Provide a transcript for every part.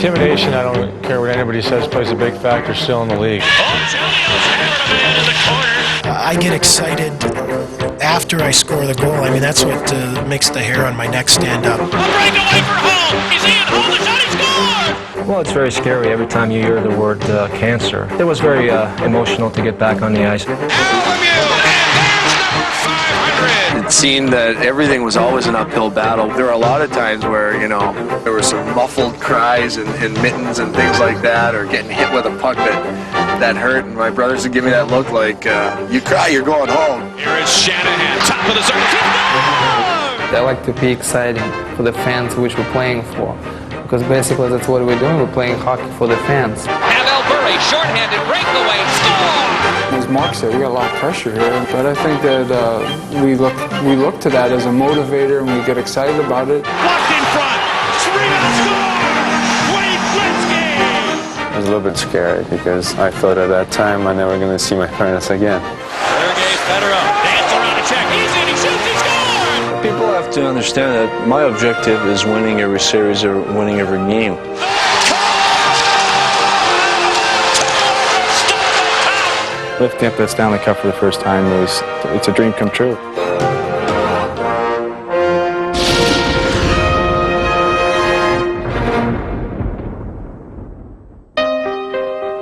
intimidation, I don't care what anybody says, plays a big factor still in the league. I get excited after I score the goal. I mean, that's what makes the hair on my neck stand up. A breakaway for Hull. He's in. Hull, the shot, he scored! Well, it's very scary every time you hear the word cancer. It was very emotional to get back on the ice. It seemed that everything was always an uphill battle. There were a lot of times where, you know, there were some muffled cries and mittens and things like that, or getting hit with a puck that hurt, and my brothers would give me that look like, you cry, you're going home. Here is Shanahan, top of the circle. I like to be exciting for the fans which we're playing for, because basically that's what we're doing. We're playing hockey for the fans. Pavel Bure, shorthanded, breakaway, score! As Mark said, we got a lot of pressure here, but I think that we look to that as a motivator, and we get excited about it. Blocked in front, Serena score! Wayne Gretzky! It was a little bit scary because I thought at that time I'm never going to see my parents again. Sergei Fedorov, dance around a check, he's in, he shoots, he scores! People have to understand that my objective is winning every series or winning every game. Lifting up the Stanley Cup for the first time it's a dream come true.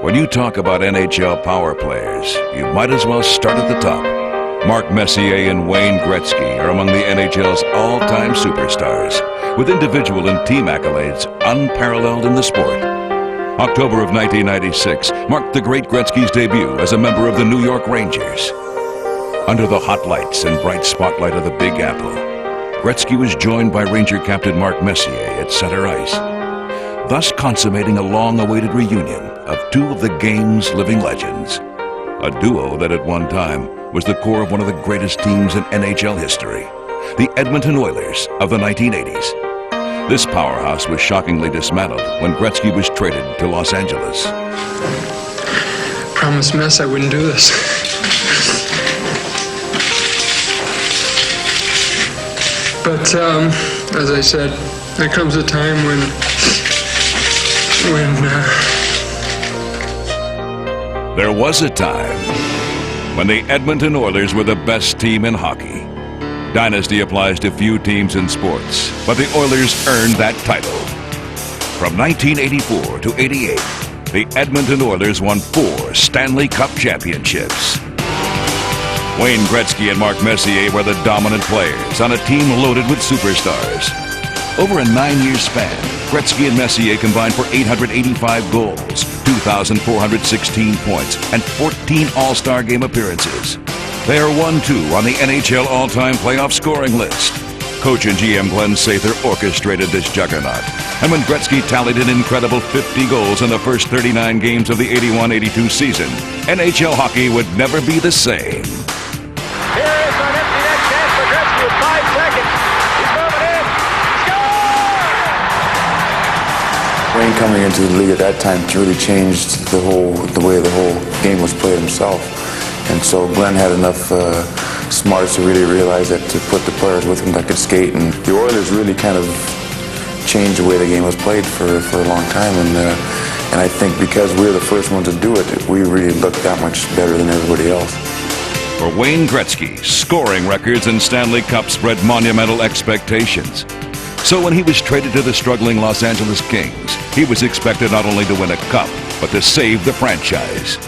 When you talk about NHL power players, you might as well start at the top. Mark Messier and Wayne Gretzky are among the NHL's all-time superstars, with individual and team accolades unparalleled in the sport. October of 1996 marked the great Gretzky's debut as a member of the New York Rangers. Under the hot lights and bright spotlight of the Big Apple, Gretzky was joined by Ranger captain Mark Messier at center ice, thus consummating a long-awaited reunion of two of the game's living legends, a duo that at one time was the core of one of the greatest teams in NHL history, the Edmonton Oilers of the 1980s. This powerhouse was shockingly dismantled when Gretzky was traded to Los Angeles. Promised Mess I wouldn't do this. But as I said, there comes a time when There was a time when the Edmonton Oilers were the best team in hockey. Dynasty applies to few teams in sports, but the Oilers earned that title. From 1984 to 88, the Edmonton Oilers won 4 Stanley Cup championships. Wayne Gretzky and Mark Messier were the dominant players on a team loaded with superstars. Over a 9-year span, Gretzky and Messier combined for 885 goals, 2,416 points, and 14 All-Star Game appearances. They are 1-2 on the NHL all-time playoff scoring list. Coach and GM Glenn Sather orchestrated this juggernaut. And when Gretzky tallied an incredible 50 goals in the first 39 games of the 81-82 season, NHL hockey would never be the same. Here is an empty net chance for Gretzky with 5 seconds. He's moving in. Score! Wayne coming into the league at that time really changed the way the whole game was played himself. And so Glenn had enough smarts to really realize that to put the players with him that could skate. And the Oilers really kind of changed the way the game was played for a long time. And I think because we were the first ones to do it, we really looked that much better than everybody else. For Wayne Gretzky, scoring records and Stanley Cups bred monumental expectations. So when he was traded to the struggling Los Angeles Kings, he was expected not only to win a cup, but to save the franchise.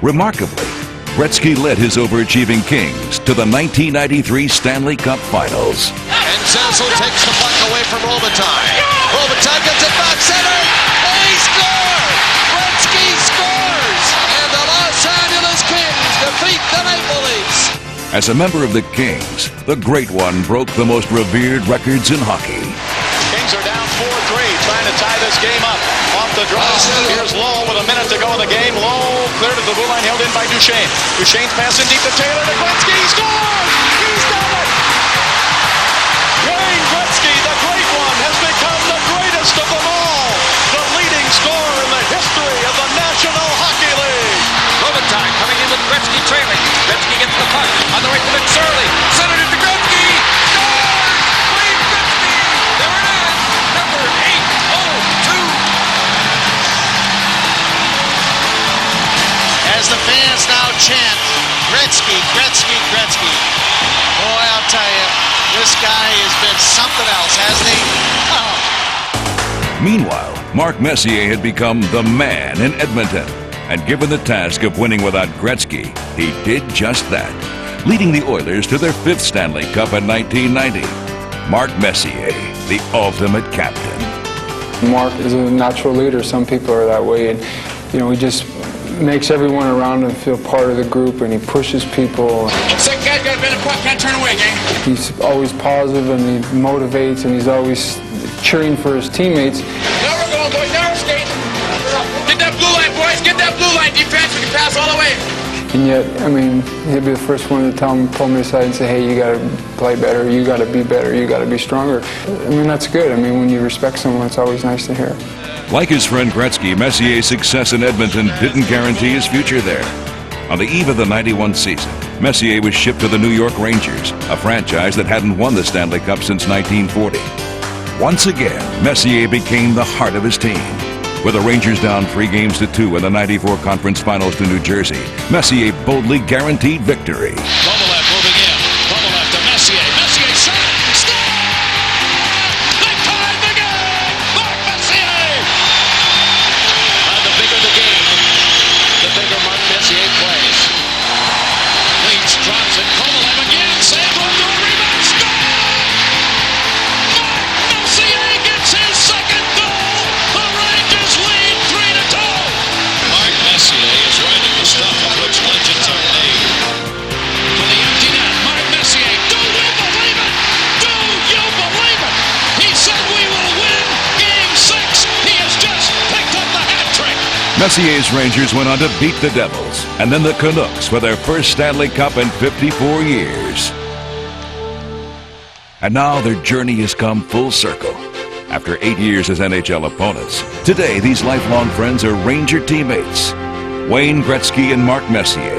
Remarkably, Gretzky led his overachieving Kings to the 1993 Stanley Cup Finals. And Zazzle takes the puck away from Robitaille. Robitaille gets it back center. They score! Gretzky scores! And the Los Angeles Kings defeat the Maple Leafs. As a member of the Kings, the Great One broke the most revered records in hockey. Kings are down 4-3, trying to tie this game up. Off the draw. Here's Lowe with a minute to go in the game. Lowe cleared to the blue line, held in by Duchesne. Duchesne's passing deep to Taylor. To Gretzky. He scores! He's done it! Wayne Gretzky, the Great One, has become the greatest of them all. The leading scorer in the history of the National Hockey League. Robitaille coming in with Gretzky trailing. Gretzky gets the puck on the right to McSorley. Centered it to Gretzky. Scores! Wayne Gretzky! There it is! Number 802. crowd chant, Gretzky, Gretzky, Gretzky. Boy, I'll tell you, this guy has been something else, hasn't he? Oh. Meanwhile, Mark Messier had become the man in Edmonton. And given the task of winning without Gretzky, he did just that, leading the Oilers to their 5th Stanley Cup in 1990. Mark Messier, the ultimate captain. Mark is a natural leader. Some people are that way, and he just makes everyone around him feel part of the group, and he pushes people. Sick guy's got a bit of puck, can't turn away, gang. He's always positive, and he motivates, and he's always cheering for his teammates. Now we're going, boys, now we're skating. Get that blue line, boys, get that blue line defense, we can pass all the way. And yet, he'll be the first one to pull me aside and say, hey, you got to play better, you got to be better, you got to be stronger. That's good. When you respect someone, it's always nice to hear. Like his friend Gretzky, Messier's success in Edmonton didn't guarantee his future there. On the eve of the 91 season, Messier was shipped to the New York Rangers, a franchise that hadn't won the Stanley Cup since 1940. Once again, Messier became the heart of his team. With the Rangers down 3-2 in the 94 conference finals to New Jersey, Messier boldly guaranteed victory. Kovalev moving in. Kovalev to Messier. Messier shot. Score! They tied the game! Mark Messier! The bigger the game, the bigger Mark Messier plays. Leach drops it. Kovalev again. Saves one to a rebound. Score! Mark Messier gets his second goal. The Rangers lead 3-2. Mark Messier is writing the stuff of which legends are made. To the empty net, Mark Messier. Do you believe it? Do you believe it? He said we will win Game 6. He has just picked up the hat trick. Messier's Rangers went on to beat the Devils, and then the Canucks for their first Stanley Cup in 54 years. And now their journey has come full circle. After 8 years as NHL opponents, today these lifelong friends are Ranger teammates. Wayne Gretzky and Mark Messier,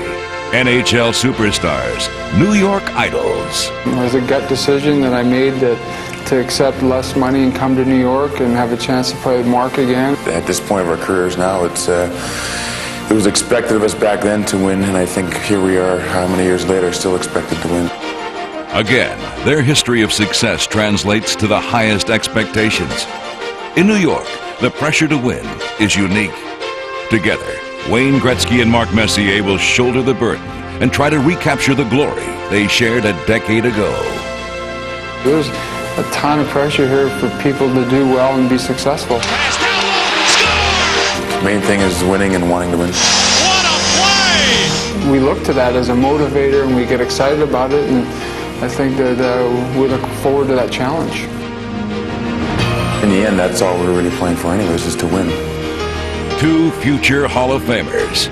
NHL superstars, New York idols. It was a gut decision that I made to accept less money and come to New York and have a chance to play with Mark again. At this point of our careers now, it was expected of us back then to win, and I think here we are, how many years later, still expected to win. Again, their history of success translates to the highest expectations. In New York, the pressure to win is unique. Together, Wayne Gretzky and Mark Messier will shoulder the burden and try to recapture the glory they shared a decade ago. There's a ton of pressure here for people to do well and be successful. Pass down low. Score! The main thing is winning and wanting to win. What a play! We look to that as a motivator, and we get excited about it, and I think that we look forward to that challenge. In the end, that's all we're really playing for anyways, is to win. Two future Hall of Famers,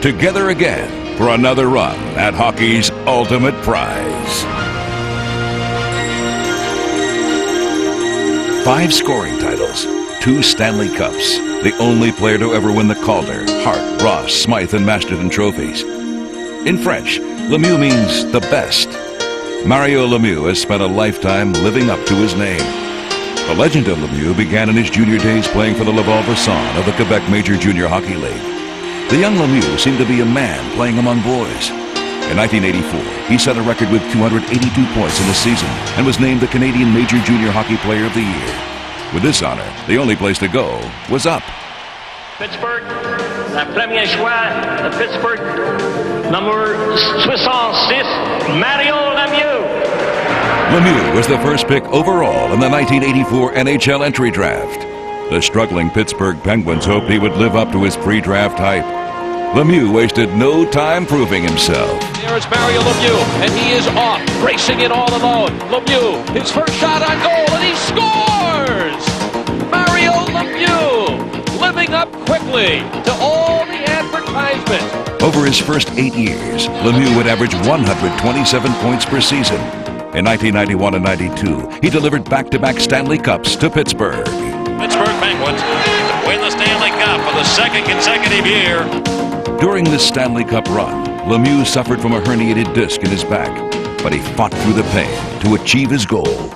together again for another run at hockey's ultimate prize. 5 scoring titles, 2 Stanley Cups, the only player to ever win the Calder, Hart, Ross, Smythe, and Masterton trophies. In French, Lemieux means the best. Mario Lemieux has spent a lifetime living up to his name. The legend of Lemieux began in his junior days playing for the Laval-Vasson of the Quebec Major Junior Hockey League. The young Lemieux seemed to be a man playing among boys. In 1984, he set a record with 282 points in the season and was named the Canadian Major Junior Hockey Player of the Year. With this honor, the only place to go was up. Pittsburgh, la premier choix de Pittsburgh, number 66, Mario Lemieux. Lemieux was the first pick overall in the 1984 NHL entry draft. The struggling Pittsburgh Penguins hoped he would live up to his pre-draft hype. Lemieux wasted no time proving himself. There is Mario Lemieux, and he is off, racing it all alone. Lemieux, his first shot on goal, and he scores! Mario Lemieux, living up quickly to all the advertisement. Over his first 8 years, Lemieux would average 127 points per season. In 1991 and 92, he delivered back-to-back Stanley Cups to Pittsburgh. Pittsburgh Penguins win the Stanley Cup for the second consecutive year. During this Stanley Cup run, Lemieux suffered from a herniated disc in his back, but he fought through the pain to achieve his goal.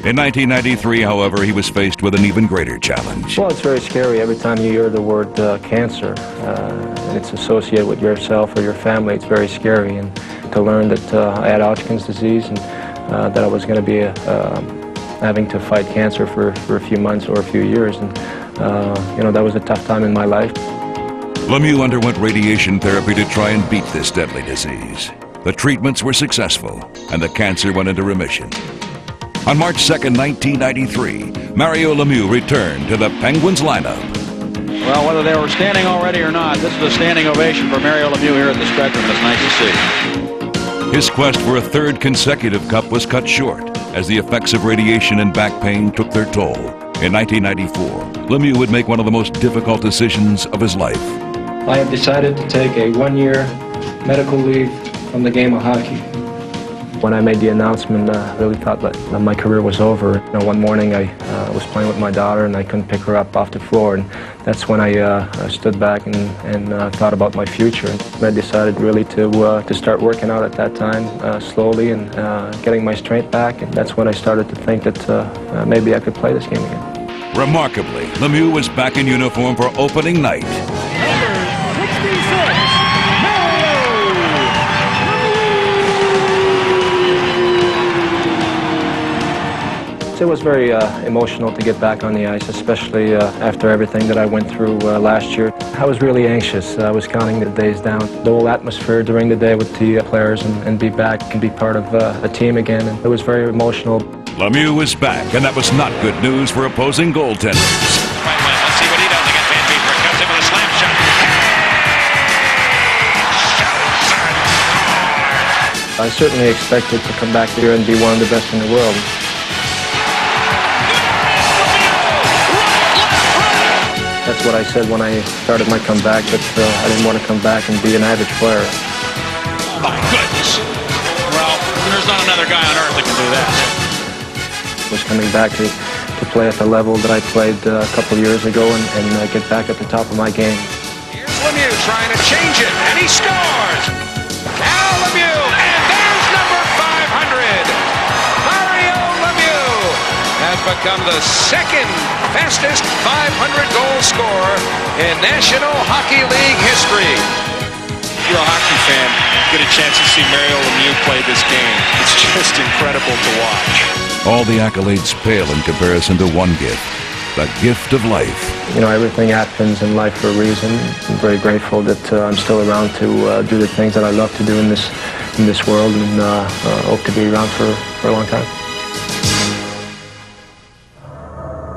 In 1993, however, he was faced with an even greater challenge. Well, it's very scary every time you hear the word cancer, and it's associated with yourself or your family. It's very scary, and to learn that I had Hodgkin's disease and that I was going to be having to fight cancer for a few months or a few years, and that was a tough time in my life. Lemieux underwent radiation therapy to try and beat this deadly disease. The treatments were successful, and the cancer went into remission. On March 2nd, 1993, Mario Lemieux returned to the Penguins lineup. Well, whether they were standing already or not, this is a standing ovation for Mario Lemieux here at the Spectrum. It's nice to see. His quest for a third consecutive cup was cut short as the effects of radiation and back pain took their toll. In 1994, Lemieux would make one of the most difficult decisions of his life. I have decided to take a one-year medical leave from the game of hockey. When I made the announcement, I really thought that my career was over. One morning I was playing with my daughter and I couldn't pick her up off the floor, and that's when I stood back and thought about my future. And I decided really to start working out at that time, slowly, and getting my strength back, and that's when I started to think that maybe I could play this game again. Remarkably, Lemieux was back in uniform for opening night. It was very emotional to get back on the ice, especially after everything that I went through last year. I was really anxious. I was counting the days down. The whole atmosphere during the day with the players and be back and be part of a team again. And it was very emotional. Lemieux was back, and that was not good news for opposing goaltenders. Right, let's see what he does against Van Beeper. Comes in with a slam shot. I certainly expected to come back here and be one of the best in the world. That's what I said when I started my comeback, that I didn't want to come back and be an average player. My goodness. Well, there's not another guy on earth that can do that. I was coming back to play at the level that I played a couple years ago and get back at the top of my game. Here's Lemieux trying to change it, and he scores! Now Lemieux, and there's number 500! Mario Lemieux has become the second fastest 500-goal scorer in National Hockey League history. If you're a hockey fan, get a chance to see Mario Lemieux play this game. It's just incredible to watch. All the accolades pale in comparison to one gift, the gift of life. Everything happens in life for a reason. I'm very grateful that I'm still around to do the things that I love to do in this world, and hope to be around for a long time.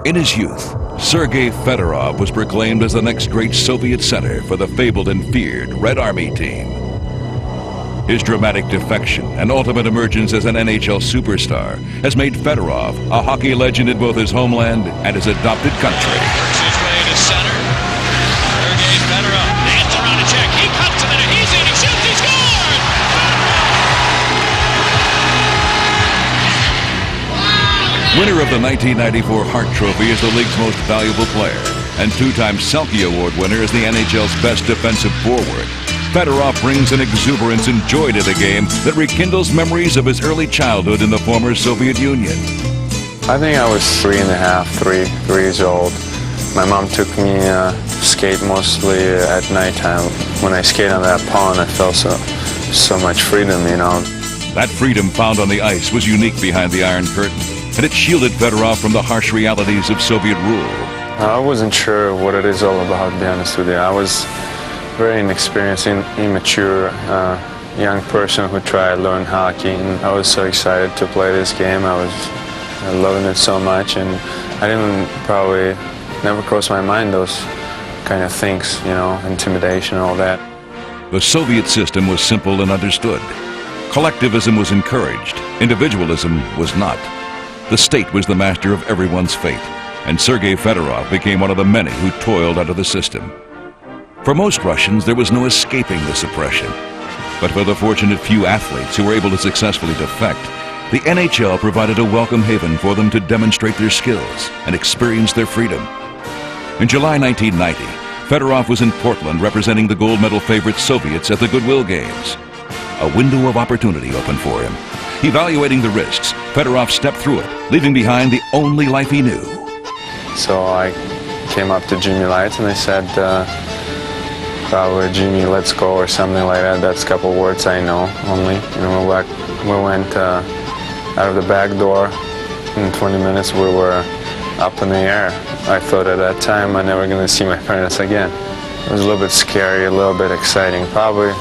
In his youth, Sergei Fedorov was proclaimed as the next great Soviet center for the fabled and feared Red Army team. His dramatic defection and ultimate emergence as an NHL superstar has made Fedorov a hockey legend in both his homeland and his adopted country. Works his way to center. Sergei Fedorov danced around a check. He cuts to the net. He's in. He shoots. He scores! Winner of the 1994 Hart Trophy as the league's most valuable player, and two-time Selke Award winner as the NHL's best defensive forward, Fedorov brings an exuberance and joy to the game that rekindles memories of his early childhood in the former Soviet Union. I think I was 3 years old. My mom took me skate mostly at nighttime. When I skate on that pond, I felt so much freedom, That freedom found on the ice was unique behind the Iron Curtain, and it shielded Fedorov from the harsh realities of Soviet rule. I wasn't sure what it is all about, to be honest with you. I was very inexperienced, immature young person who tried to learn hockey, and I was so excited to play this game. I was loving it so much, and I didn't probably never crossed my mind those kind of things, intimidation and all that. The Soviet system was simple and understood. Collectivism was encouraged, individualism was not. The state was the master of everyone's fate, and Sergei Fedorov became one of the many who toiled under the system. For most Russians, there was no escaping this oppression. But for the fortunate few athletes who were able to successfully defect, the NHL provided a welcome haven for them to demonstrate their skills and experience their freedom. In July 1990, Fedorov was in Portland representing the gold medal favorite Soviets at the Goodwill Games. A window of opportunity opened for him, Evaluating the risks, Fedorov stepped through it, leaving behind the only life he knew. So I came up to Jimmy Lights and I said, probably Jimmy, let's go or something like that. That's a couple words I know only. You know, we went out of the back door. In 20 minutes we were up in the air. I thought at that time I'm never going to see my parents again. It was a little bit scary, a little bit exciting, probably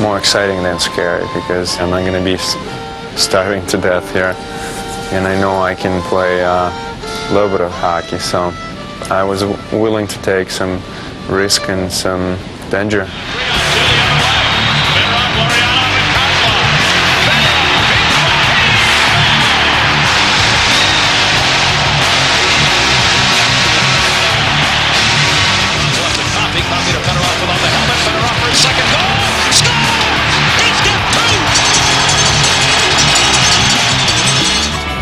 more exciting than scary because I'm not going to be starving to death here. And I know I can play a little bit of hockey, so I was willing to take some risk and some danger.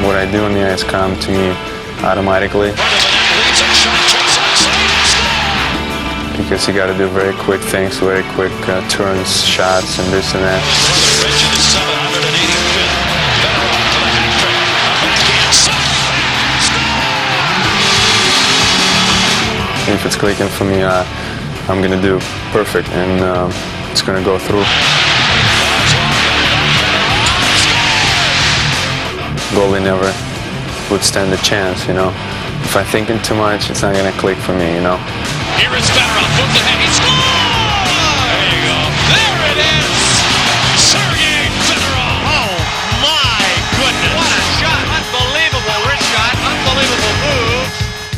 What I do on the ice come to me automatically. Because you got to do very quick things, very quick turns, shots, and this and that. If it's clicking for me, I'm going to do perfect, and it's going to go through. Goalie never would stand a chance, you know. If I'm thinking too much, it's not going to click for me, you know. Here is Fedorov, moves ahead, he scores! There you go. There it is! Sergei Fedorov! Oh my goodness! What a shot! Unbelievable wrist shot, unbelievable move!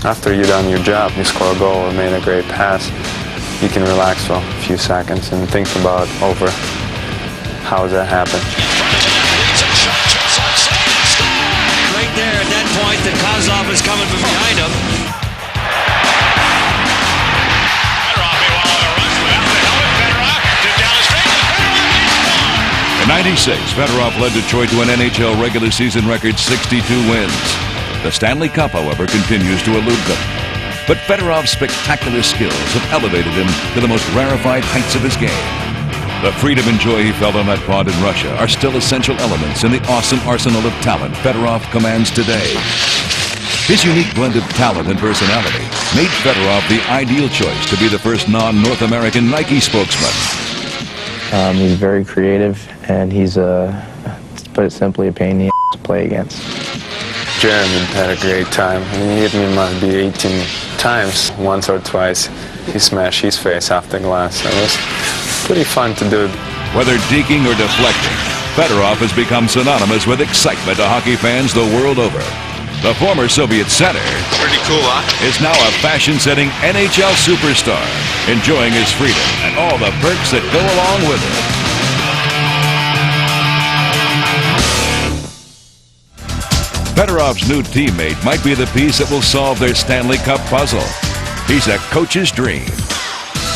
After you've done your job, you score a goal or made a great pass, you can relax for a few seconds and think about over how that happened. Right there at that point, the Kozlov is coming from behind him. In '96, Fedorov led Detroit to an NHL regular season record 62 wins. The Stanley Cup, however, continues to elude them. But Fedorov's spectacular skills have elevated him to the most rarefied heights of his game. The freedom and joy he felt on that pond in Russia are still essential elements in the awesome arsenal of talent Fedorov commands today. His unique blend of talent and personality made Fedorov the ideal choice to be the first non-North American Nike spokesman. He's very creative, and he's, to put it simply, a pain in the ass to play against. Jeremy had a great time. He hit me must be 18 times. Once or twice he smashed his face off the glass. It was pretty fun to do. Whether deking or deflecting, Fedorov has become synonymous with excitement to hockey fans the world over. The former Soviet center Pretty cool, huh? is now a fashion-setting NHL superstar, enjoying his freedom and all the perks that go along with it. Fedorov's new teammate might be the piece that will solve their Stanley Cup puzzle. He's a coach's dream.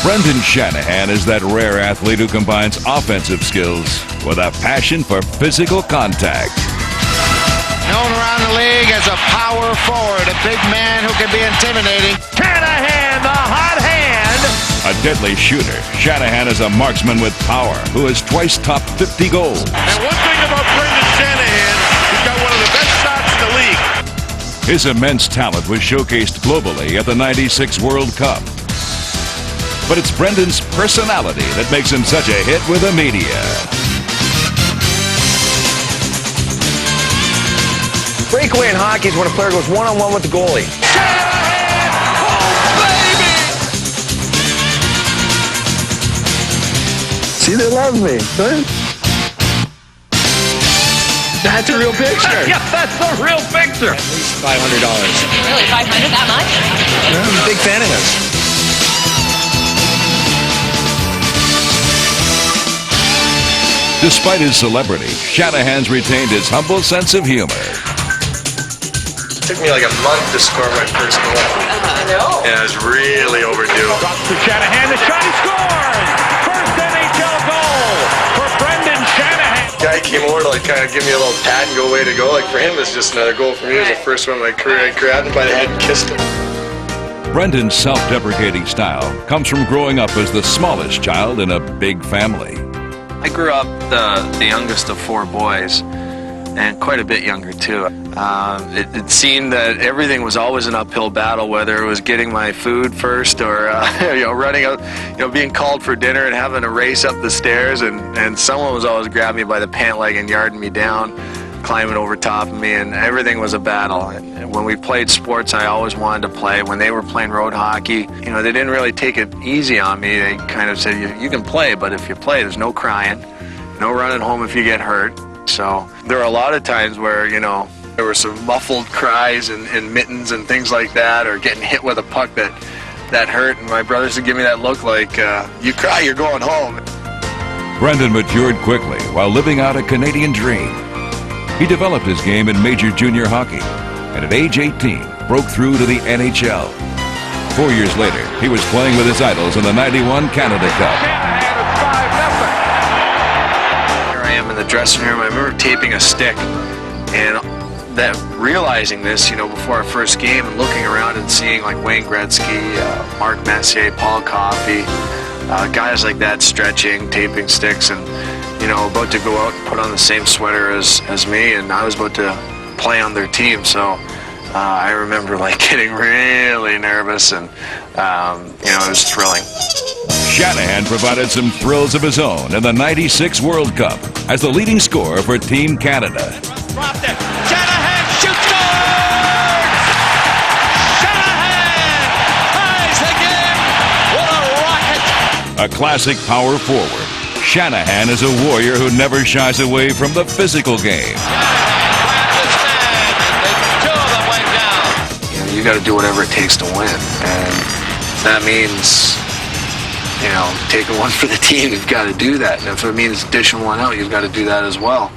Brendan Shanahan is that rare athlete who combines offensive skills with a passion for physical contact. Known around the league as a power forward, a big man who can be intimidating. Shanahan, the hot hand! A deadly shooter, Shanahan is a marksman with power who has twice topped 50 goals. And one thing about Brendan Shanahan, he's got one of the best shots in the league. His immense talent was showcased globally at the '96 World Cup. But it's Brendan's personality that makes him such a hit with the media. Breakaway in hockey is when a player goes one-on-one with the goalie. See, they love me. That's a real picture. Yeah, that's a real picture. At least $500. Really, 500? That much? Yeah, I'm a big fan of his. Despite his celebrity, Shanahan's retained his humble sense of humor. It took me like a month to score my first goal. I know. And I was really overdue. To Shanahan, the shot, he scores! First NHL goal for Brendan Shanahan. Guy came over to like kind of give me a little pat and go way to go. Like for him, it's just another goal. For me, it was the first one of my career. I grabbed him by the head and kissed him. Brendan's self-deprecating style comes from growing up as the smallest child in a big family. I grew up the youngest of four boys, and quite a bit younger too. It seemed that everything was always an uphill battle, whether it was getting my food first or running out, being called for dinner and having to race up the stairs, and someone was always grabbing me by the pant leg and yarding me down, climbing over top of me, and everything was a battle. And when we played sports, I always wanted to play. When they were playing road hockey, they didn't really take it easy on me. They kind of said, you can play, but if you play, there's no crying, no running home if you get hurt. So there were a lot of times where, there were some muffled cries and mittens and things like that, or getting hit with a puck that hurt, and my brothers would give me that look like, you cry, you're going home. Brendan matured quickly while living out a Canadian dream. He developed his game in major junior hockey, and at age 18, broke through to the NHL. 4 years later, he was playing with his idols in the '91 Canada Cup. Here I am in the dressing room. I remember taping a stick, and realizing this, before our first game, and looking around and seeing like Wayne Gretzky, Mark Messier, Paul Coffey, guys like that stretching, taping sticks, and about to go out and put on the same sweater as me, and I was about to play on their team. So I remember getting really nervous, and it was thrilling. Shanahan provided some thrills of his own in the '96 World Cup as the leading scorer for Team Canada. Dropped it. Shanahan shoots, scores! Shanahan ties the game. What a rocket! A classic power forward, Shanahan is a warrior who never shies away from the physical game. You got to do whatever it takes to win, and that means, taking one for the team. You've got to do that, and if it means dishing one out, you've got to do that as well.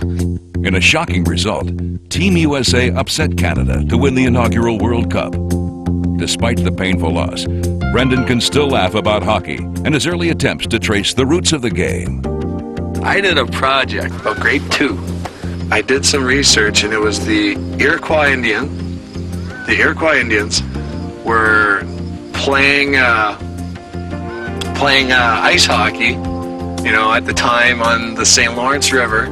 In a shocking result, Team USA upset Canada to win the inaugural World Cup. Despite the painful loss, Brendan can still laugh about hockey and his early attempts to trace the roots of the game. I did a project about grade 2. I did some research, and it was the Iroquois Indians. The Iroquois Indians were playing ice hockey, at the time on the St. Lawrence River.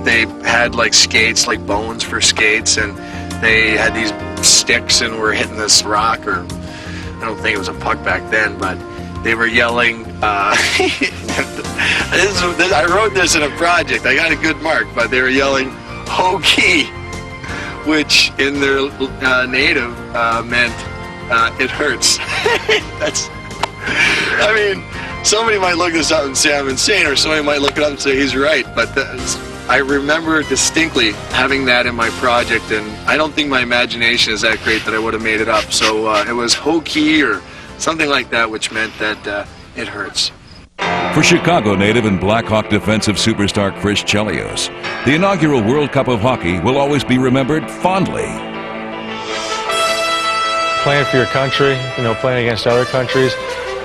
They had skates, bones for skates, and they had these sticks and were hitting this rock, or I don't think it was a puck back then, but they were yelling, I wrote this in a project, I got a good mark, but they were yelling, "Hokey," which in their native meant, it hurts. Somebody might look this up and say I'm insane, or somebody might look it up and say he's right, but I remember distinctly having that in my project, and I don't think my imagination is that great that I would have made it up. So it was hokey or something like that, which meant that it hurts. For Chicago native and Blackhawk defensive superstar Chris Chelios, the inaugural World Cup of Hockey will always be remembered fondly. Playing for your country, playing against other countries,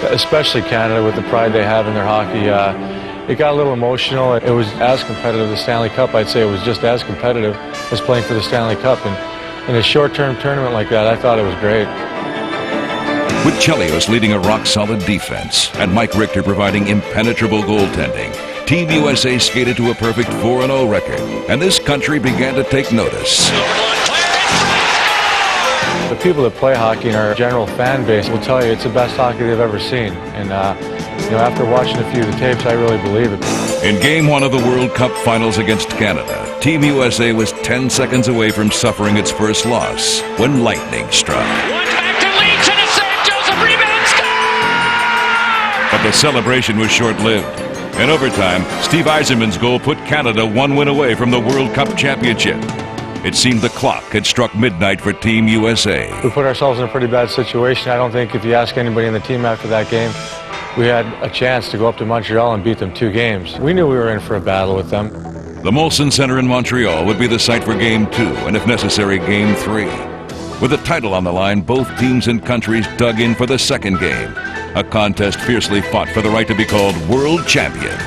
especially Canada with the pride they have in their hockey, it got a little emotional. It was as competitive as the Stanley Cup. I'd say it was just as competitive as playing for the Stanley Cup. And in a short-term tournament like that, I thought it was great. With Chelios leading a rock-solid defense and Mike Richter providing impenetrable goaltending, Team USA skated to a perfect 4-0 record, and this country began to take notice. The people that play hockey and our general fan base will tell you it's the best hockey they've ever seen. And after watching a few of the tapes, I really believe it. In Game 1 of the World Cup Finals against Canada, Team USA was 10 seconds away from suffering its first loss when lightning struck. But the celebration was short-lived. In overtime, Steve Yzerman's goal put Canada one win away from the World Cup championship. It seemed the clock had struck midnight for Team USA. We put ourselves in a pretty bad situation. I don't think if you ask anybody in the team after that game, we had a chance to go up to Montreal and beat them 2 games. We knew we were in for a battle with them. The Molson Center in Montreal would be the site for Game 2, and if necessary, Game 3. With the title on the line, both teams and countries dug in for the second game. A contest fiercely fought for the right to be called world champion.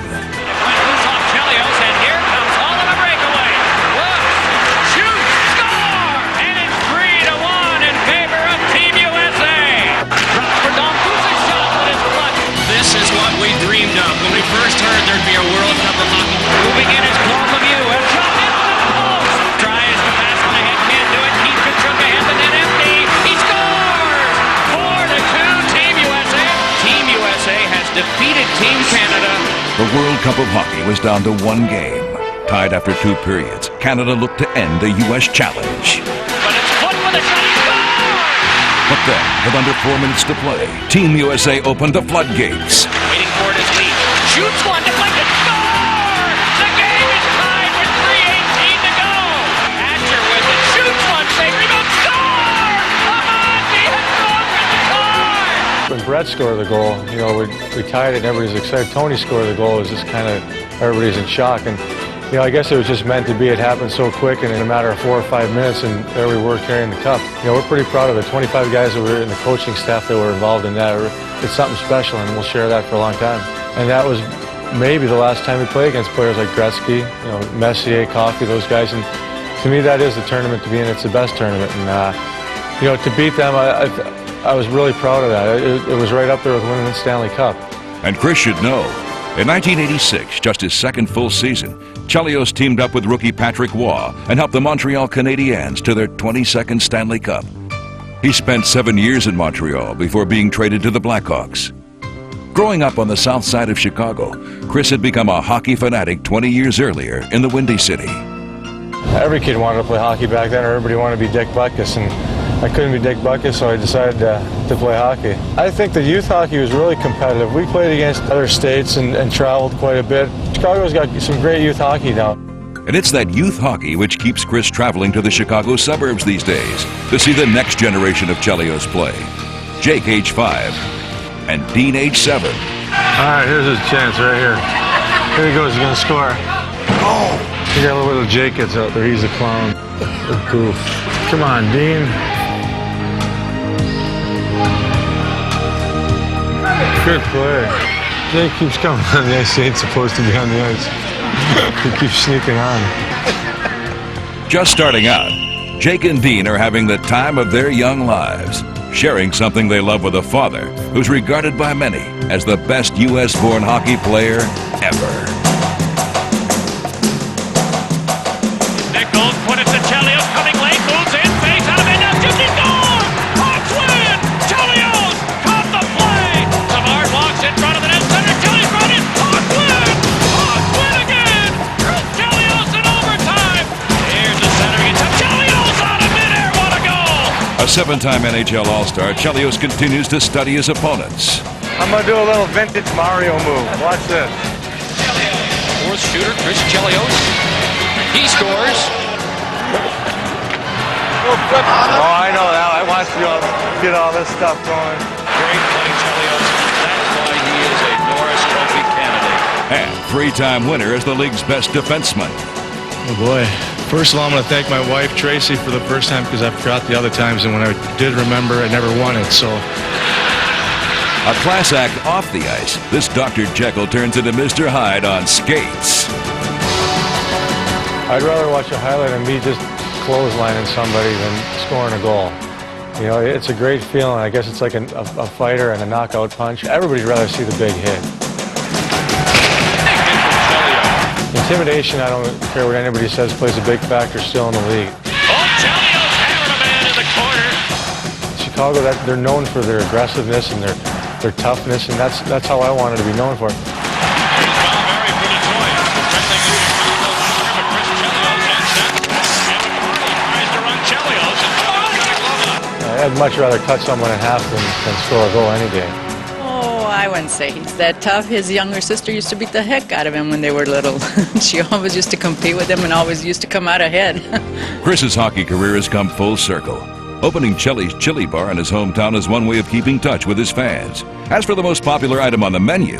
When we first heard there'd be a World Cup of Hockey, moving in is Claude Lemieux, and shot in the post! defeated Team Canada. The World Cup of Hockey was down to one game. Tied after 2 periods, Canada looked to end the U.S. challenge. But it's put with a shot. He scores! But then, with under 4 minutes to play, Team USA opened the floodgates. Waiting for it is Lee. Shoots one, deflected, score! The game is tied with 3:18 to go. Hatcher with it, shoots one, save, rebound, score! Amandi has broken the tie! When Brett scored the goal, you know, we tied it and everybody's excited. Tony scored the goal, it was just kind of, everybody's in shock. And you know, I guess it was just meant to be. It happened so quick and in a matter of 4 or 5 minutes, and there we were carrying the cup. You know, we're pretty proud of the 25 guys that were in the coaching staff that were involved in that. It's something special, and we'll share that for a long time. And that was maybe the last time we played against players like Gretzky, you know, Messier, Coffey, those guys. And to me, that is the tournament to be in. It's the best tournament. And, you know, to beat them, I was really proud of that. It was right up there with winning the Stanley Cup. And Chris should know, in 1986, just his second full season, Chelios teamed up with rookie Patrick Waugh and helped the Montreal Canadiens to their 22nd Stanley Cup. He spent 7 years in Montreal before being traded to the Blackhawks. Growing up on the south side of Chicago, Chris had become a hockey fanatic 20 years earlier in the Windy City. Every kid wanted to play hockey back then, or everybody wanted to be Dick Butkus, and I couldn't be Dick Butkus, so I decided to play hockey. I think the youth hockey was really competitive. We played against other states and traveled quite a bit. Chicago's got some great youth hockey now. And it's that youth hockey which keeps Chris traveling to the Chicago suburbs these days to see the next generation of Chelios play. Jake, age 5, and Dean, age 7. All right, here's his chance right here. Here he goes, he's gonna score. Oh! You got a little Jake gets out there, he's a clown. A goof. Come on, Dean. Good play. Jake keeps coming on the ice. He ain't supposed to be on the ice. He keeps sneaking on. Just starting out, Jake and Dean are having the time of their young lives, sharing something they love with a father who's regarded by many as the best U.S.-born hockey player ever. Nichols put it to Chelios, coming late, moves in, face out of it, now shoots, he scores! Hawks win! Chelios caught the play! Savard walks in front of the net center, Chelios brought in, Hawks win! Hawks win again! Chris Chelios in overtime! Here's the center, he took Chelios out of midair, what a goal! A 7-time NHL All-Star, Chelios continues to study his opponents. I'm going to do a little vintage Mario move. Watch this. Fourth shooter, Chris Chelios. He scores. Oh, I know that. I want you to get all this stuff going. Great play, Chelios. That's why he is a Norris Trophy candidate. And 3-time winner as the league's best defenseman. Oh boy. First of all, I'm going to thank my wife, Tracy, for the first time, because I forgot the other times, and when I did remember, I never won it, so. A class act off the ice, this Dr. Jekyll turns into Mr. Hyde on skates. I'd rather watch a highlight of me just clotheslining somebody than scoring a goal. You know, it's a great feeling. I guess it's like a fighter and a knockout punch. Everybody'd rather see the big hit. Intimidation, I don't care what anybody says, plays a big factor still in the league. Oh, Chelios hammered a man in the corner. Chicago, they're known for their aggressiveness and their toughness, and that's how I wanted to be known for. I'd much rather cut someone in half than score a goal any game. Oh, I wouldn't say he's that tough. His younger sister used to beat the heck out of him when they were little. She always used to compete with him and always used to come out ahead. Chris's hockey career has come full circle. Opening Chelly's Chili Bar in his hometown is one way of keeping touch with his fans. As for the most popular item on the menu,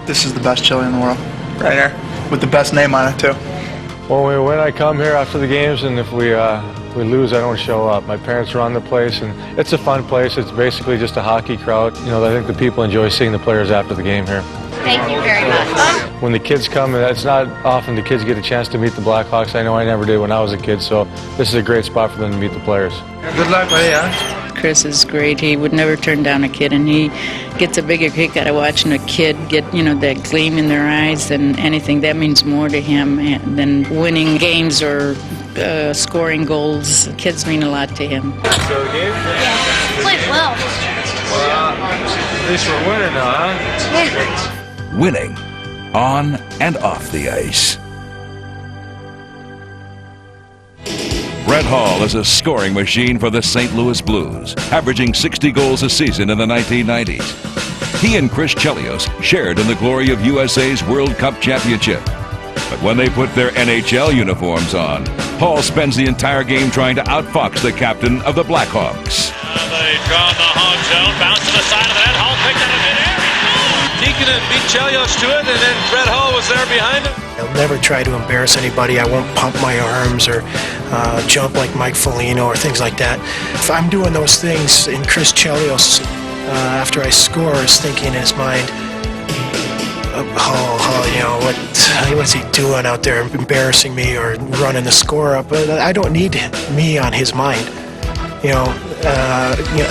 this is the best chili in the world, right here, with the best name on it too. Well, when I come here after the games, and if we lose, I don't show up. My parents run the place, and it's a fun place. It's basically just a hockey crowd. You know, I think the people enjoy seeing the players after the game here. Thank you very much. When the kids come, it's not often the kids get a chance to meet the Blackhawks. I know I never did when I was a kid, so this is a great spot for them to meet the players. Good luck, buddy, huh? Chris is great. He would never turn down a kid, and he gets a bigger kick out of watching a kid get, you know, that gleam in their eyes than anything. That means more to him than winning games or scoring goals. Kids mean a lot to him. So the game? Yeah, played well. At least we're winning now, huh? Winning on and off the ice. Brett Hall is a scoring machine for the St. Louis Blues, averaging 60 goals a season in the 1990s. He and Chris Chelios shared in the glory of USA's World Cup championship. But when they put their NHL uniforms on, Hall spends the entire game trying to outfox the captain of the Blackhawks. They draw the hog zone, bounce to the side of the net. Hall picked it in midair. Deacon beat Chelios to it, and then Brett Hall was there behind him. I'll never try to embarrass anybody. I won't pump my arms or jump like Mike Foligno or things like that. If I'm doing those things, and Chris Chelios, after I score, is thinking in his mind, what's he doing out there, embarrassing me or running the score up? But I don't need me on his mind.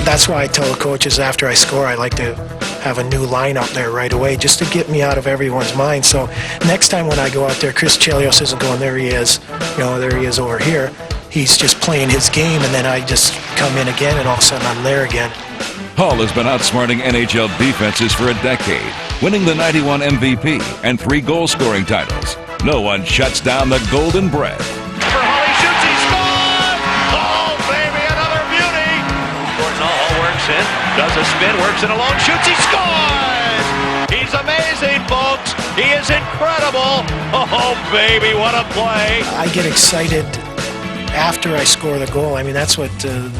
That's why I tell the coaches after I score, I like to have a new line out there right away just to get me out of everyone's mind. So next time when I go out there, Chris Chelios isn't going, there he is, there he is over here. He's just playing his game, and then I just come in again, and all of a sudden I'm there again. Hall has been outsmarting NHL defenses for a decade, winning the 91 MVP and 3 goal-scoring titles. No one shuts down the Golden Bread. For Hall, he shoots, he scores! Oh, baby, another beauty! Gordon Hall works in, does a spin, works it alone, shoots, he scores! He's amazing, folks. He is incredible. Oh, baby, what a play. I get excited after I score the goal. I mean, that's what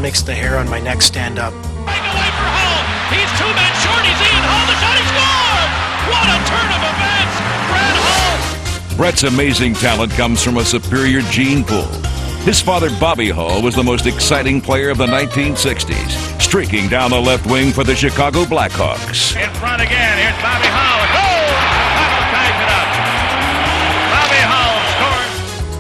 makes the hair on my neck stand up. Breakaway for Hall. He's 2 men short. He's in. Hall, the shot, he scored! What a turn of events! Brett Hall. Brett's amazing talent comes from a superior gene pool. His father, Bobby Hall, was the most exciting player of the 1960s, streaking down the left wing for the Chicago Blackhawks. In front again. Here's Bobby Hall. Oh! Hall ties it up. Bobby Hall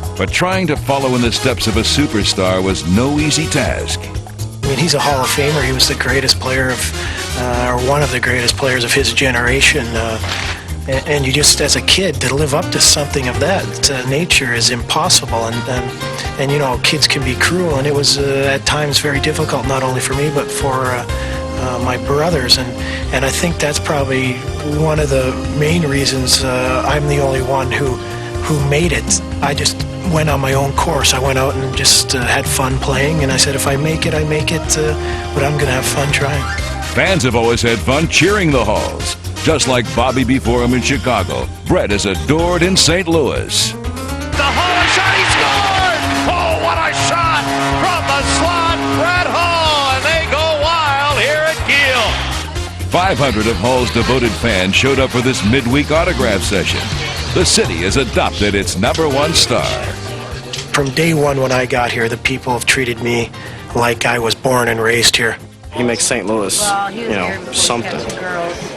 scores. But trying to follow in the steps of a superstar was no easy task. I mean, he's a Hall of Famer. He was the greatest player or one of the greatest players of his generation. And you just, as a kid, to live up to something of that nature is impossible. And kids can be cruel, and it was at times very difficult, not only for me, but for my brothers. And I think that's probably one of the main reasons I'm the only one who made it. I just went on my own course. I went out and just had fun playing, and I said, if I make it, I make it, but I'm going to have fun trying. Fans have always had fun cheering the Halls. Just like Bobby before him in Chicago, Brett is adored in St. Louis. The Hall shot, he scored! Oh, what a shot from the slot, Brett Hall, and they go wild here at Kiel. 500 of Hall's devoted fans showed up for this midweek autograph session. The city has adopted its #1 star. From day one when I got here, the people have treated me like I was born and raised here. He makes St. Louis, something.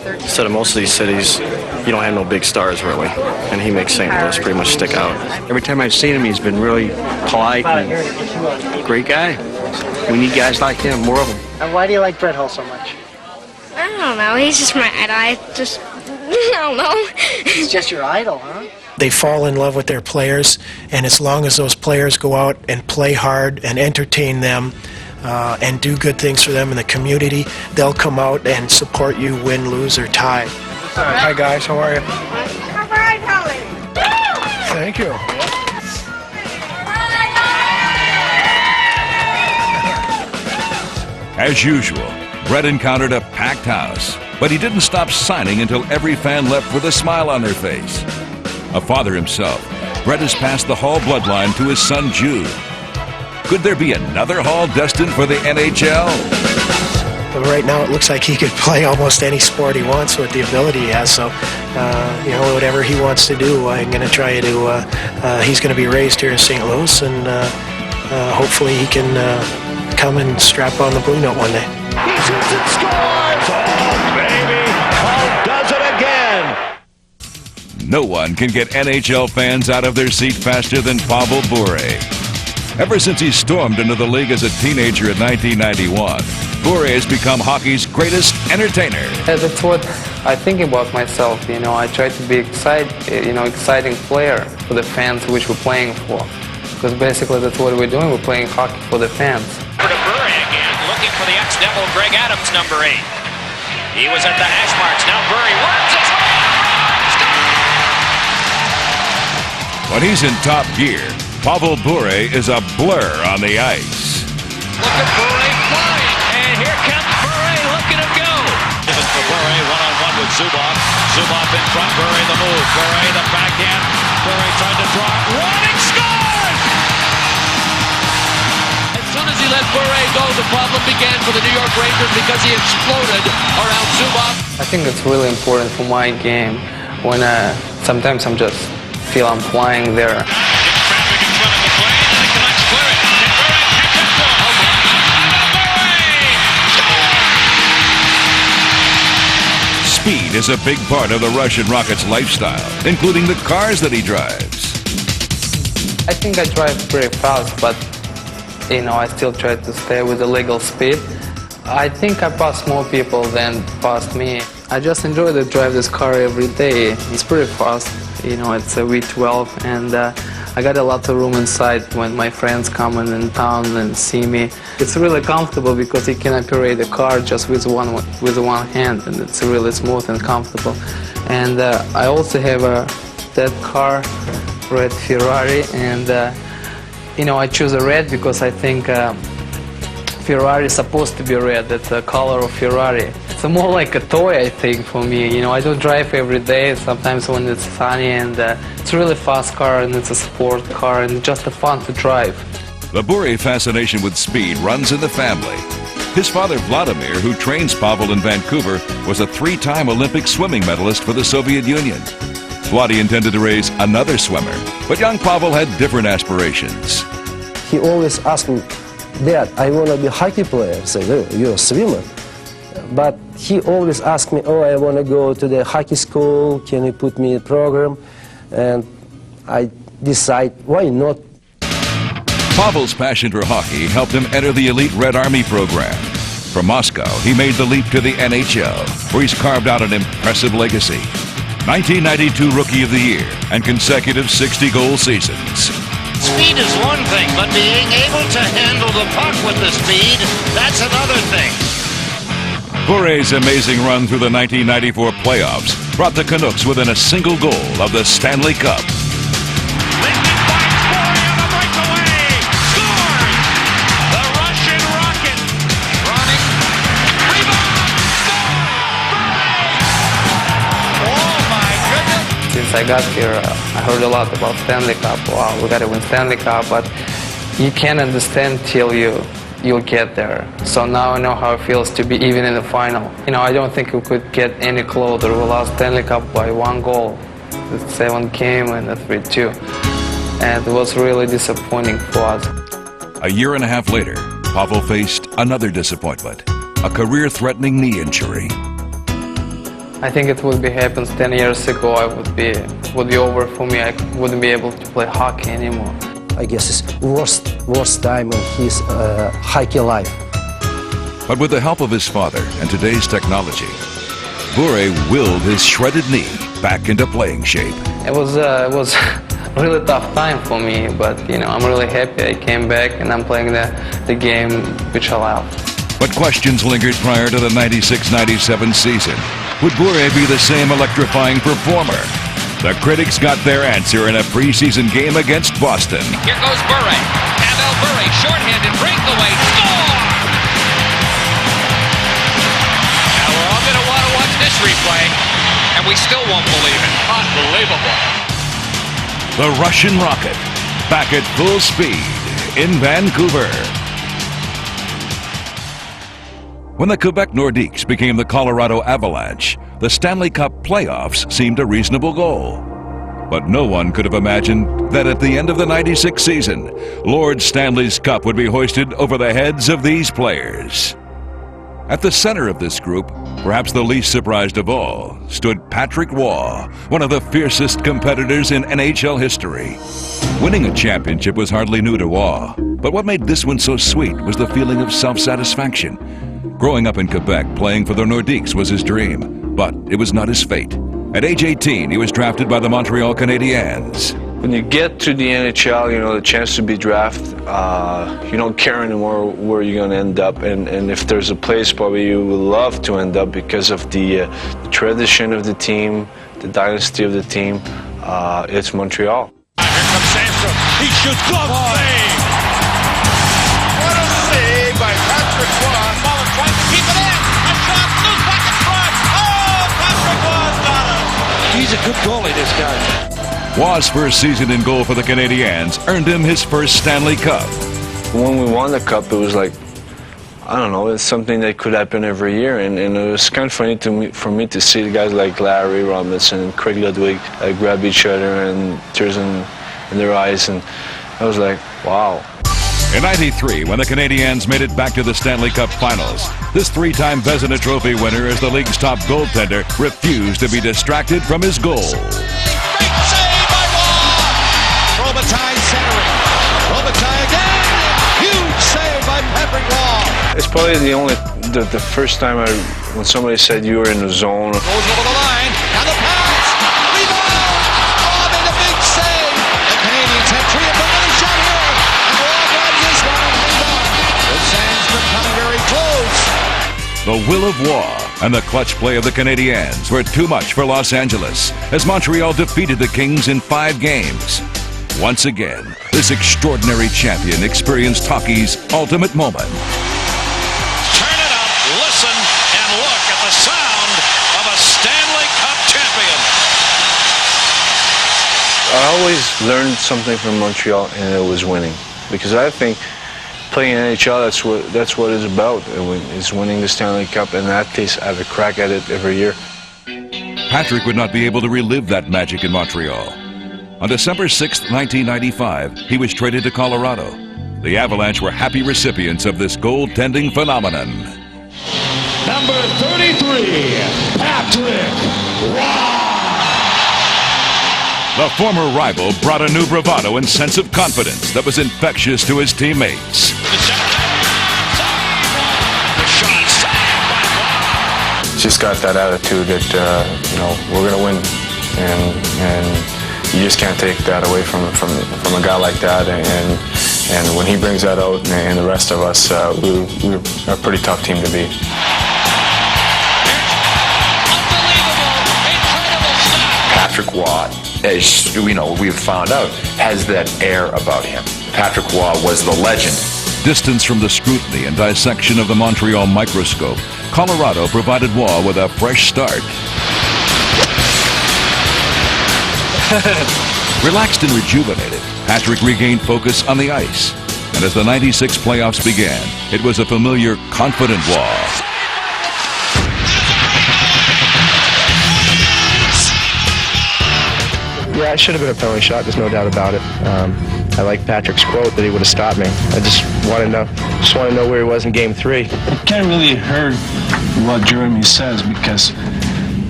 Instead of most of these cities, you don't have no big stars, really. And he makes St. Louis pretty much stick out. Every time I've seen him, he's been really polite and great guy. We need guys like him, more of them. And why do you like Brett Hall so much? I don't know. He's just my idol. I don't know. He's just your idol, huh? They fall in love with their players, and as long as those players go out and play hard and entertain them, and do good things for them in the community, they'll come out and support you, win, lose, or tie. Hi guys, how are you? All right, Holly. Thank you. As usual, Brett encountered a packed house, but he didn't stop signing until every fan left with a smile on their face. A father himself, Brett has passed the Hall bloodline to his son Jude. Could there be another Hall destined for the NHL? But right now it looks like he could play almost any sport he wants with the ability he has. So, whatever he wants to do, I'm going to try to. He's going to be raised here in St. Louis, and hopefully he can come and strap on the Blue Note one day. He shoots and scores! Oh, baby! Hall does it again! No one can get NHL fans out of their seat faster than Pavel Bure. Ever since he stormed into the league as a teenager in 1991, Bure has become hockey's greatest entertainer. That's what I think about myself. I try to be exciting player for the fans which we're playing for. Because basically that's what we're doing. We're playing hockey for the fans. For Bure again, looking for the ex-Devil Greg Adams, number 8. He was at the hash marks. Now Burry works his way out. When he's in top gear, Pavel Bure is a blur on the ice. Look at Bure flying, and here comes Bure. Look at him go. Give it for Bure, one-on-one with Zubov. Zubov in front, Bure the move. Bure the backhand. Bure tried to draw. Running scores! As soon as he let Bure go, the problem began for the New York Rangers because he exploded around Zubov. I think it's really important for my game when sometimes I'm just feel I'm flying there. Speed is a big part of the Russian Rocket's lifestyle, including the cars that he drives. I think I drive pretty fast, but I still try to stay with the legal speed. I think I pass more people than past me. I just enjoy to drive this car every day. It's pretty fast. It's a V12, and I got a lot of room inside when my friends come in town and see me. It's really comfortable because you can operate the car just with one hand, and it's really smooth and comfortable. And I also have that car, red Ferrari, and I choose a red because I think Ferrari is supposed to be red. That's the color of Ferrari. It's more like a toy, I think, for me. I don't drive every day. Sometimes when it's sunny, and it's a really fast car, and it's a sport car, and just fun to drive. The Bure fascination with speed runs in the family. His father, Vladimir, who trains Pavel in Vancouver, was a 3-time Olympic swimming medalist for the Soviet Union. Vladdy intended to raise another swimmer, but young Pavel had different aspirations. He always asked me, "Dad, I want to be a hockey player." I said, "Oh, you're a swimmer." But he always asked me, "Oh, I want to go to the hockey school. Can you put me in a program?" And I decide, why not? Pavel's passion for hockey helped him enter the elite Red Army program. From Moscow, he made the leap to the NHL, where he's carved out an impressive legacy. 1992 Rookie of the Year and consecutive 60-goal seasons. Speed is one thing, but being able to handle the puck with the speed, that's another thing. Bure's amazing run through the 1994 playoffs brought the Canucks within a single goal of the Stanley Cup. Lincoln finds Bure on the breakaway. Scores! The Russian Rocket. Running. Rebound. Score! Bure! Oh my goodness. Since I got here, I heard a lot about Stanley Cup. Wow, we got to win Stanley Cup, but you can't understand till you'll get there. So now I know how it feels to be even in the final. I don't think we could get any closer. We lost Stanley Cup by 1 goal. The 7th game and the 3-2. And it was really disappointing for us. A year and a half later, Pavel faced another disappointment, a career-threatening knee injury. I think it would be happened 10 years ago. Would be over for me. I wouldn't be able to play hockey anymore. I guess it's worst time in his hockey life. But with the help of his father and today's technology, Bure willed his shredded knee back into playing shape. It was a really tough time for me, but I'm really happy I came back and I'm playing the game which I love. But questions lingered prior to the 96-97 season. Would Bure be the same electrifying performer? The critics got their answer in a preseason game against Boston. Here goes Bure. Pavel Bure, shorthanded, breakaway, score! Now we're all going to want to watch this replay, and we still won't believe it. Unbelievable. The Russian Rocket, back at full speed in Vancouver. When the Quebec Nordiques became the Colorado Avalanche, the Stanley Cup playoffs seemed a reasonable goal. But no one could have imagined that at the end of the 96 season, Lord Stanley's Cup would be hoisted over the heads of these players. At the center of this group, perhaps the least surprised of all, stood Patrick Waugh, one of the fiercest competitors in NHL history. Winning a championship was hardly new to Waugh, but what made this one so sweet was the feeling of self-satisfaction. Growing up in Quebec, playing for the Nordiques was his dream, but it was not his fate. At age 18, he was drafted by the Montreal Canadiens. When you get to the NHL, you know, the chance to be drafted, you don't care anymore where you're going to end up. And if there's a place probably you would love to end up because of the tradition of the team, the dynasty of the team, it's Montreal. Here comes Sandstrom. He shoots, glove save. What a save by Patrick Waugh. Muller trying to keep it in. A shot, loose back in front. Oh, Patrick Waugh's got it. He's a good goalie, this guy. Waugh's first season in goal for the Canadiens earned him his first Stanley Cup. When we won the Cup, it was like, I don't know, it's something that could happen every year. And it was kind of funny for me to see the guys like Larry Robinson and Craig Ludwig grab each other and tears in their eyes. And I was like, wow. In '93, when the Canadiens made it back to the Stanley Cup Finals, this three-time Vezina Trophy winner as the league's top goaltender refused to be distracted from his goal. Robitaille centering. Robitaille again. Huge save by Patrick Waugh. It's probably the first time when somebody said you were in the zone. Goes over the line. Now the pass. Rebound. Waugh made a big save. The Canadiens have treated for another shot here. And Waugh grabs this one and hangs on. With Sandstrom coming very close. The will of Waugh and the clutch play of the Canadiens were too much for Los Angeles as Montreal defeated the Kings in 5 games. Once again, this extraordinary champion experienced hockey's ultimate moment. Turn it up, listen, and look at the sound of a Stanley Cup champion. I always learned something from Montreal, and it was winning. Because I think playing NHL, that's what it's about. It's winning the Stanley Cup, and athletes have a crack at it every year. Patrick would not be able to relive that magic in Montreal. On December 6, 1995, he was traded to Colorado. The Avalanche were happy recipients of this goaltending phenomenon. Number 33, Patrick Waugh. The former rival brought a new bravado and sense of confidence that was infectious to his teammates. Just got that attitude that you know, we're going to win, and you just can't take that away from a guy like that. And when he brings that out, and the rest of us, we're a pretty tough team to beat. Patrick Waugh, as you know, we've found out, has that air about him. Patrick Waugh was the legend. Distanced from the scrutiny and dissection of the Montreal microscope, Colorado provided Waugh with a fresh start. Relaxed and rejuvenated, Patrick regained focus on the ice. And as the '96 playoffs began, it was a familiar, confident Waugh. Yeah, it should have been a penalty shot. There's no doubt about it. I like Patrick's quote that he would have stopped me. I just want to know where he was in Game 3. I can't really hear what Jeremy says because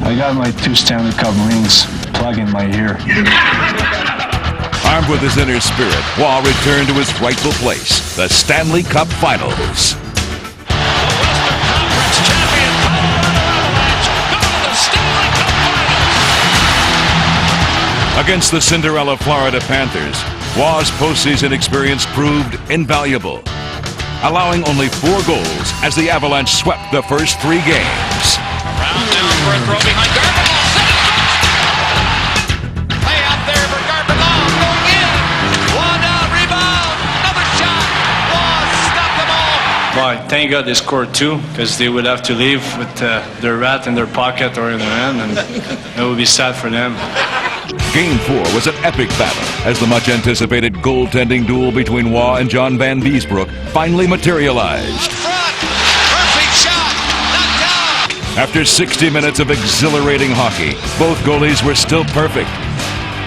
I got my 2 Stanley Cup rings plug in my ear. Armed with his inner spirit, Waugh returned to his rightful place, the Stanley Cup Finals. Against the Cinderella Florida Panthers, Waugh's postseason experience proved invaluable, allowing only 4 goals as the Avalanche swept the first 3 games. Round down for a throw behind Garbanoff. Play out there for Garbanoff. Going in. Waugh down, rebound. Another shot. Waugh stopped them all. Well, thank God they scored 2 because they would have to leave with their rat in their pocket or in their hand, and it would be sad for them. Game 4 was an epic battle as the much-anticipated goaltending duel between Waugh and John Van Beesbrook finally materialized. Perfect shot. Knocked down. After 60 minutes of exhilarating hockey, both goalies were still perfect.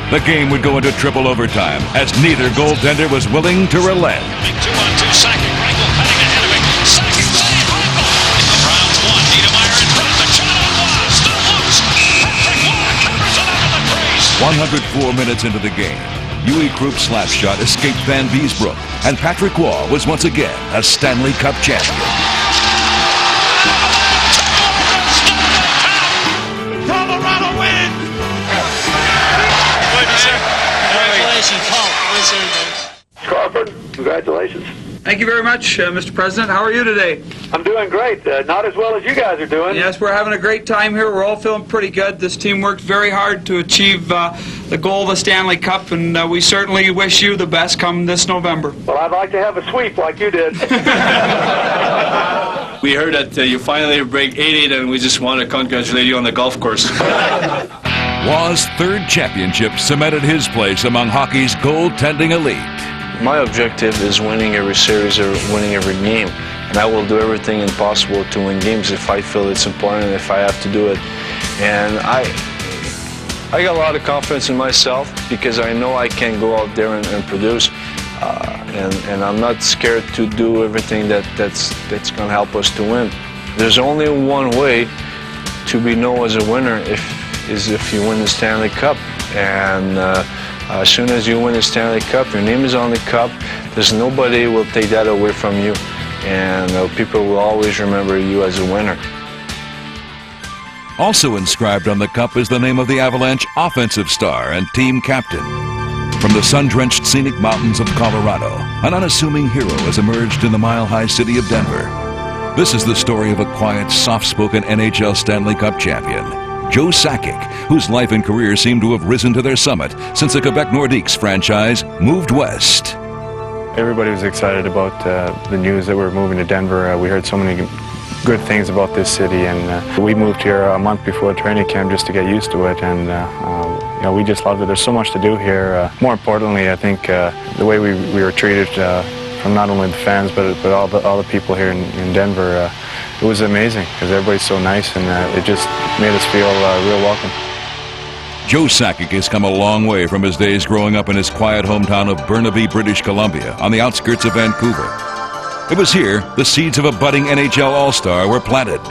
The game would go into triple overtime as neither goaltender was willing to relent. Big 2-on-2 Sakic. Reichel cutting ahead of him. Sakic save. Reichel. Rounds 1. Niedermeyer in front. The shot on Waugh. Still loose. Patrick Waugh covers it out of the crease. 104 minutes into the game, Huey Krupp's slap shot escaped Van Beesbrook, and Patrick Waugh was once again a Stanley Cup champion. Colorado win. Congratulations, Paul. Yes, sir. Crawford, congratulations. Thank you very much, Mr. President. How are you today? I'm doing great. Not as well as you guys are doing. Yes, we're having a great time here. We're all feeling pretty good. This team worked very hard to achieve the goal of the Stanley Cup, and we certainly wish you the best come this November. Well, I'd like to have a sweep like you did. We heard that you finally break 8-8, and we just want to congratulate you on the golf course. Waugh's third championship cemented his place among hockey's goaltending elite. My objective is winning every series or winning every game, and I will do everything impossible to win games if I feel it's important, if I have to do it. And I got a lot of confidence in myself because I know I can go out there and produce, and I'm not scared to do everything that's going to help us to win. There's only one way to be known as a winner is if you win the Stanley Cup, and as soon as you win the Stanley Cup, your name is on the cup. There's nobody will take that away from you, and people will always remember you as a winner. Also inscribed on the cup is the name of the Avalanche offensive star and team captain. From the sun-drenched scenic mountains of Colorado, an unassuming hero has emerged in the mile-high city of Denver. This is the story of a quiet, soft-spoken NHL Stanley Cup champion, Joe Sakic, whose life and career seem to have risen to their summit since the Quebec Nordiques franchise moved west. Everybody was excited about the news that we're moving to Denver. We heard so many good things about this city, and we moved here a month before training camp just to get used to it, and you know, we just loved it. There's so much to do here. More importantly, I think the way we were treated from not only the fans but all the people here in Denver, it was amazing because everybody's so nice, and it just made us feel real welcome. Joe Sakic has come a long way from his days growing up in his quiet hometown of Burnaby, British Columbia, on the outskirts of Vancouver. It was here the seeds of a budding NHL All-Star were planted.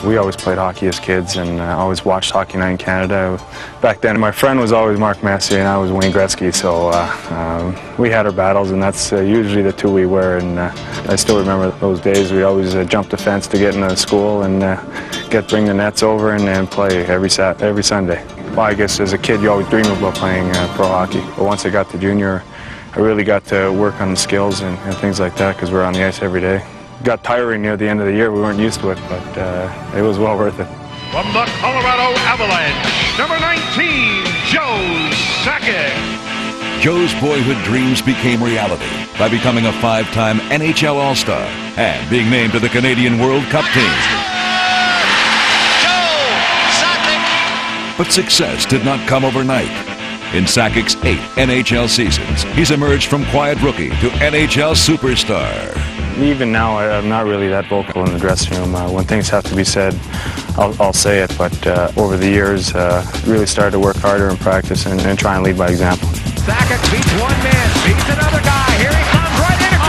We always played hockey as kids, and always watched Hockey Night in Canada. Back then, my friend was always Mark Messier, and I was Wayne Gretzky, so we had our battles, and that's usually the two we were. And I still remember those days. We always jumped the fence to get into school and bring the nets over and play every Sunday. Well, I guess as a kid, you always dream about playing pro hockey. But once I got to junior, I really got to work on the skills and things like that because we're on the ice every day. It got tiring near the end of the year. We weren't used to it, but it was well worth it. From the Colorado Avalanche, number 19, Joe Sakic. Joe's boyhood dreams became reality by becoming a 5-time NHL All-Star and being named to the Canadian World Cup team. Joe Sakic. But success did not come overnight. In Sakic's 8 NHL seasons, he's emerged from quiet rookie to NHL superstar. Even now, I'm not really that vocal in the dressing room. When things have to be said, I'll say it, but over the years, really started to work harder in practice and try and lead by example. Sakic beats one man, beats another guy. Here he comes right in.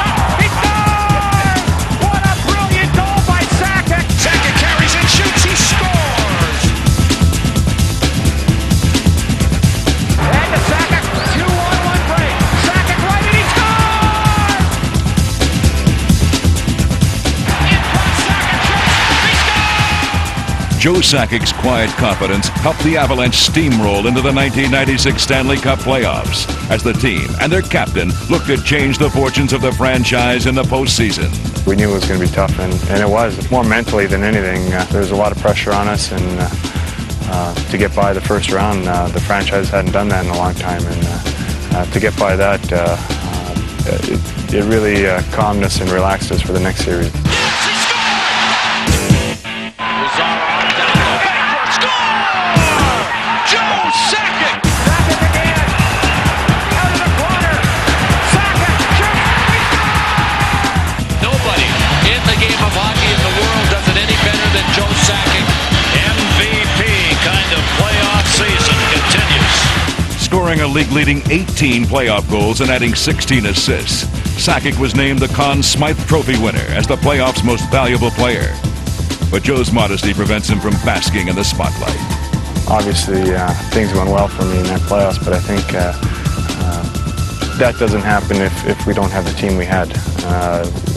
He scores! What a brilliant goal by Sakic! Sakic carries and shoots. He scores! And to Sakic, 2-on-1 break. Sakic right and he scores! In front, Sakic shoots. He scores! Joe Sakic's quiet confidence helped the Avalanche steamroll into the 1996 Stanley Cup playoffs as the team and their captain looked to change the fortunes of the franchise in the postseason. We knew it was going to be tough, and it was. More mentally than anything, there was a lot of pressure on us, and to get by the first round, the franchise hadn't done that in a long time, and to get by that, it really calmed us and relaxed us for the next series. Joe Sakic, MVP kind of playoff season continues. Scoring a league-leading 18 playoff goals and adding 16 assists, Sakic was named the Conn Smythe Trophy winner as the playoff's most valuable player. But Joe's modesty prevents him from basking in the spotlight. Obviously, things went well for me in that playoffs, but I think that doesn't happen if we don't have the team we had.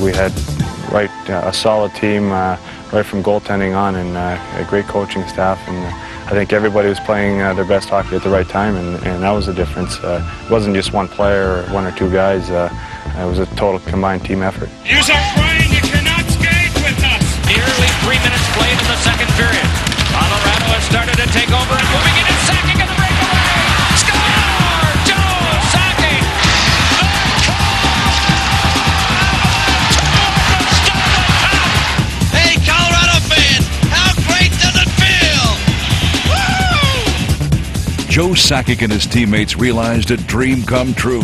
We had a solid team right from goaltending on, and a great coaching staff, and I think everybody was playing their best hockey at the right time, and that was the difference. It wasn't just one player or one or two guys. It was a total combined team effort. You are crying, you cannot skate with us. Nearly 3 minutes played in the second period. Colorado has started to take over and moving into Sakic and the breakaway. Score! Joe Sakic! Hey, Colorado fans, how great does it feel? Woo! Joe Sakic and his teammates realized a dream come true.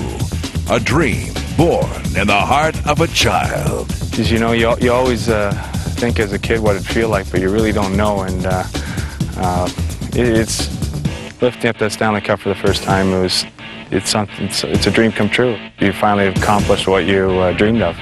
A dream born in the heart of a child. Because, you know, you always think as a kid what it'd feel like, but you really don't know. And it's lifting up that Stanley Cup for the first time. It's a dream come true. You finally accomplished what you dreamed of.